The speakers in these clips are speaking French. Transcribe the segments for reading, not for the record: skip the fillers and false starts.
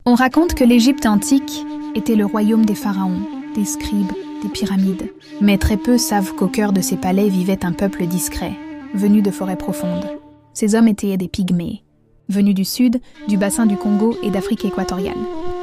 On raconte que l'Égypte antique était le royaume des pharaons, des scribes, des pyramides. Mais très peu savent qu'au cœur de ces palais vivait un peuple discret, venu de forêts profondes. Ces hommes étaient des pygmées, venus du sud, du bassin du Congo et d'Afrique équatoriale.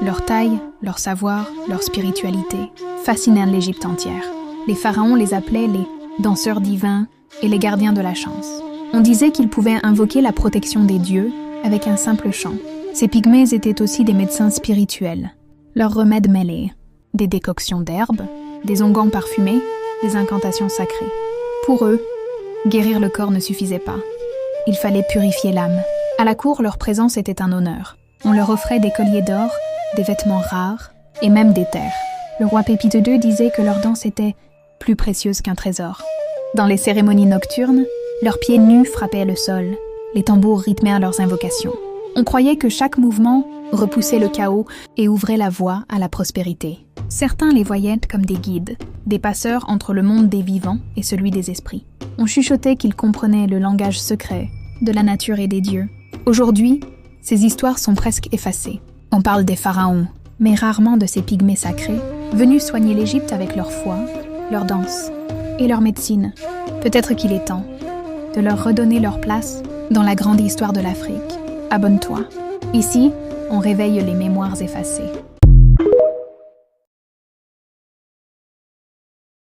Leur taille, leur savoir, leur spiritualité fascinaient l'Égypte entière. Les pharaons les appelaient les danseurs divins et les gardiens de la chance. On disait qu'ils pouvaient invoquer la protection des dieux avec un simple chant. Ces pygmées étaient aussi des médecins spirituels. Leurs remèdes mêlaient des décoctions d'herbes, des onguents parfumés, des incantations sacrées. Pour eux, guérir le corps ne suffisait pas. Il fallait purifier l'âme. À la cour, leur présence était un honneur. On leur offrait des colliers d'or, des vêtements rares et même des terres. Le roi Pépite II disait que leur danse était plus précieuse qu'un trésor. Dans les cérémonies nocturnes, leurs pieds nus frappaient le sol, les tambours rythmèrent leurs invocations. On croyait que chaque mouvement repoussait le chaos et ouvrait la voie à la prospérité. Certains les voyaient comme des guides, des passeurs entre le monde des vivants et celui des esprits. On chuchotait qu'ils comprenaient le langage secret de la nature et des dieux. Aujourd'hui, ces histoires sont presque effacées. On parle des pharaons, mais rarement de ces pygmées sacrés, venus soigner l'Égypte avec leur foi, leur danse et leur médecine. Peut-être qu'il est temps de leur redonner leur place dans la grande histoire de l'Afrique. Abonne-toi. Ici, on réveille les mémoires effacées.